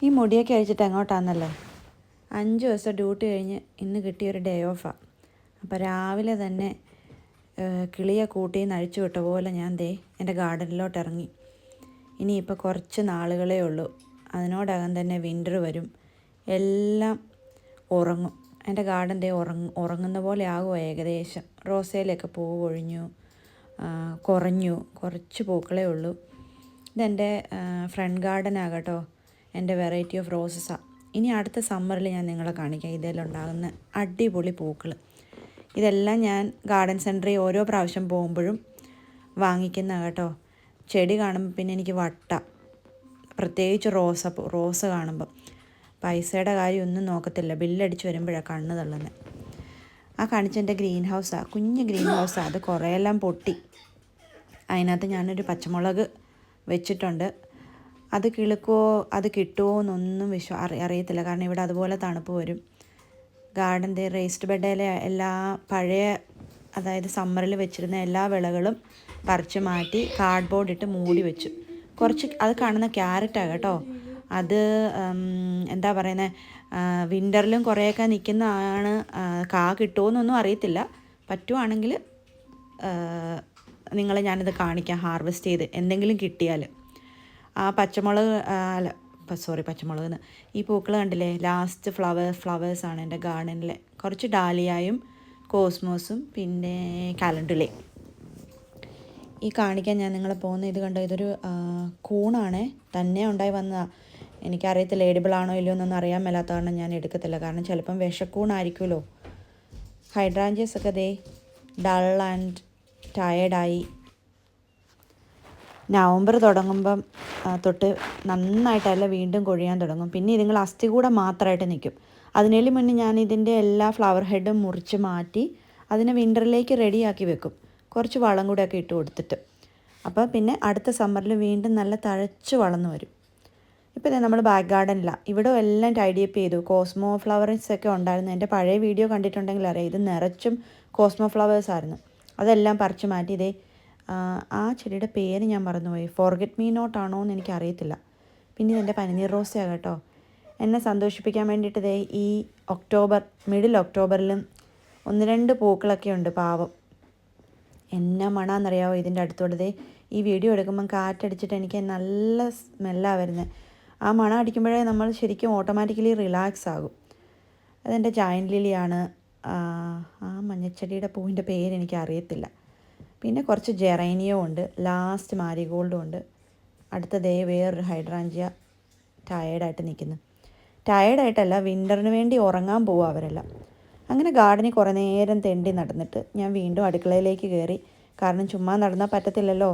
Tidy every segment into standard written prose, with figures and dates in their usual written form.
ഈ മുടിയൊക്കെ അഴിച്ചിട്ട് എങ്ങോട്ടാണെന്നല്ലേ? 5 ദിവസം ഡ്യൂട്ടി കഴിഞ്ഞ് ഇന്ന് കിട്ടിയൊരു ഡേ ഓഫാണ്. അപ്പോൾ രാവിലെ തന്നെ കിളിയെ കൂട്ടിന്ന് അഴിച്ചു വിട്ട പോലെ ഞാൻ എൻ്റെ ഗാർഡനിലോട്ട് ഇറങ്ങി. ഇനിയിപ്പോൾ കുറച്ച് നാളുകളേ ഉള്ളൂ, അതിനോടകം തന്നെ വിൻ്റർ വരും. എല്ലാം ഉറങ്ങും. എൻ്റെ ഗാർഡൻ ഉറങ്ങുന്ന പോലെ ആകുമോ ഏകദേശം. റോസയിലൊക്കെ പൂവ് ഒഴിഞ്ഞു, കുറച്ച് പൂക്കളേ ഉള്ളൂ. ഇതെൻ്റെ ഫ്രണ്ട് ഗാർഡനാണ് കേട്ടോ. എൻ്റെ വെറൈറ്റി ഓഫ് റോസസാണ്. ഇനി അടുത്ത സമ്മറിൽ ഞാൻ നിങ്ങളെ കാണിക്കാം ഇതിലുണ്ടാകുന്ന അടിപൊളി പൂക്കൾ. ഇതെല്ലാം ഞാൻ ഗാർഡൻ സെൻറ്ററിൽ ഓരോ പ്രാവശ്യം പോകുമ്പോഴും വാങ്ങിക്കുന്ന കേട്ടോ. ചെടി കാണുമ്പോൾ പിന്നെ എനിക്ക് പ്രത്യേകിച്ച് റോസ് കാണുമ്പോൾ പൈസയുടെ കാര്യം ഒന്നും നോക്കത്തില്ല, ബില്ലടിച്ച് വരുമ്പോഴാണ് കണ്ണ് തള്ളുന്നത്. ആ കാണിച്ചെൻ്റെ ഗ്രീൻ ഹൗസാണ്, കുഞ്ഞ് ഗ്രീൻ ഹൗസാണ്. അത് കുറേയെല്ലാം പൊട്ടി. അതിനകത്ത് ഞാനൊരു പച്ചമുളക് വെച്ചിട്ടുണ്ട്. അത് കിളുക്കുമോ അത് കിട്ടുമോ എന്നൊന്നും അറിയത്തില്ല, കാരണം ഇവിടെ അതുപോലെ തണുപ്പ് വരും. ഗാർഡൻ്റെ റേസ്ഡ് ബെഡിലെ എല്ലാ പഴയ, അതായത് സമ്മറിൽ വെച്ചിരുന്ന എല്ലാ വിളകളും പറിച്ച് മാറ്റി കാർഡ്ബോർഡ് ഇട്ട് മൂടി വെച്ചു. അത് കാണുന്ന ക്യാരറ്റാണ് കേട്ടോ. അത് എന്താ പറയുന്നത്, വിൻ്ററിലും കുറേയൊക്കെ നിൽക്കുന്നതാണ്. കിട്ടുമോ എന്നൊന്നും അറിയത്തില്ല. പറ്റുവാണെങ്കിൽ ഞാനിത് കാണിക്കാം ഹാർവെസ്റ്റ് ചെയ്ത് എന്തെങ്കിലും കിട്ടിയാൽ. ആ പച്ചമുളക് ഈ പൂക്കൾ കണ്ടില്ലേ, ലാസ്റ്റ് ഫ്ലവേഴ്സാണ് എൻ്റെ ഗാർഡനിലെ. കുറച്ച് ഡാലിയായും കോസ്മോസും പിന്നെ കാലണ്ടുലേ. ഈ കാണിക്കാൻ ഞാൻ നിങ്ങളെ പോകുന്ന ഇത് കണ്ടോ, ഇതൊരു കൂണാണേ, തന്നെ ഉണ്ടായി വന്നതാണ്. എനിക്കറിയത്തില്ല എഡിബിളാണോ ഇല്ലയോ എന്നൊന്നും അറിയാൻ മേലാത്ത കാരണം ഞാൻ എടുക്കത്തില്ല, കാരണം ചിലപ്പം വിഷക്കൂണായിരിക്കുമല്ലോ. ഹൈഡ്രാഞ്ചിയസ് ഒക്കെ ഡൾ ആൻഡ് ടയേർഡായി. നവംബർ തുടങ്ങുമ്പം തൊട്ട് നന്നായിട്ടല്ല വീണ്ടും കൊഴിയാൻ തുടങ്ങും. പിന്നെ ഇതുങ്ങൾ അസ്ഥി കൂടെ മാത്രമായിട്ട് നിൽക്കും. അതിനേലും മുന്നേ ഞാൻ ഇതിൻ്റെ എല്ലാ ഫ്ലവർ ഹെഡും മുറിച്ച് മാറ്റി അതിനെ വിൻ്ററിലേക്ക് റെഡിയാക്കി വെക്കും, കുറച്ച് വളം കൂടെയൊക്കെ ഇട്ട് കൊടുത്തിട്ട്. അപ്പോൾ പിന്നെ അടുത്ത സമ്മറിൽ വീണ്ടും നല്ല തഴച്ച് വളർന്നു വരും. ഇപ്പോൾ നമ്മൾ ബാക്ക് ഗാർഡനിലാണ്. ഇവിടെ എല്ലാം ടൈഡിയപ്പ് ചെയ്തു. കോസ്മോ ഫ്ലവേഴ്സൊക്കെ ഉണ്ടായിരുന്നു. എൻ്റെ പഴയ വീഡിയോ കണ്ടിട്ടുണ്ടെങ്കിൽ അറിയാം, ഇത് നിറച്ചും കോസ്മോ ഫ്ലവേഴ്സ് ആയിരുന്നു. അതെല്ലാം പറിച്ചു മാറ്റി. ആ ചെടിയുടെ പേര് ഞാൻ മറന്നുപോയി, ഫോർഗെറ്റ് മീ നോട്ട് ആണോ എന്ന് എനിക്കറിയത്തില്ല. പിന്നെ ഇതെൻ്റെ പനിനീർ റോസയാണ് കേട്ടോ. എന്നെ സന്തോഷിപ്പിക്കാൻ വേണ്ടിയിട്ട് ഈ മിഡിൽ ഒക്ടോബറിലും 1-2 പൂക്കളൊക്കെ ഉണ്ട് പാവം. എന്നാ മണമെന്നറിയാമോ ഇതിൻ്റെ അടുത്തോടെ. ഈ വീഡിയോ എടുക്കുമ്പം കാറ്റടിച്ചിട്ട് എനിക്ക് നല്ല സ്മെല്ലാണ് വരുന്നത്. ആ മണം അടിക്കുമ്പോഴേ നമ്മൾ ശരിക്കും ഓട്ടോമാറ്റിക്കലി റിലാക്സ് ആകും. അതെൻ്റെ ജയൻറ്റ് ലിലിയാണ്. ആ മഞ്ഞച്ചെടിയുടെ പൂവിൻ്റെ പേര് എനിക്ക് അറിയത്തില്ല. പിന്നെ കുറച്ച് ജെറേനിയം ഉണ്ട്, ലാസ്റ്റ് മാരിഗോൾഡും ഉണ്ട്. അടുത്ത വേറൊരു ഹൈഡ്രാഞ്ചിയ ടയേർഡായിട്ട് നിൽക്കുന്നു. ടയേർഡായിട്ടല്ല, വിൻ്ററിന് വേണ്ടി ഉറങ്ങാൻ പോവുക അവരെല്ലാം. അങ്ങനെ ഗാർഡനിൽ കുറേ നേരം തെണ്ടി നടന്നിട്ട് ഞാൻ വീണ്ടും അടുക്കളയിലേക്ക് കയറി. കാരണം ചുമ്മാ നടന്നാൽ പറ്റത്തില്ലല്ലോ,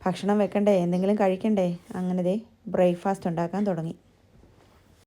ഭക്ഷണം വെക്കണ്ടേ, എന്തെങ്കിലും കഴിക്കണ്ടേ. അങ്ങനെ ബ്രേക്ക്ഫാസ്റ്റ് ഉണ്ടാക്കാൻ തുടങ്ങി.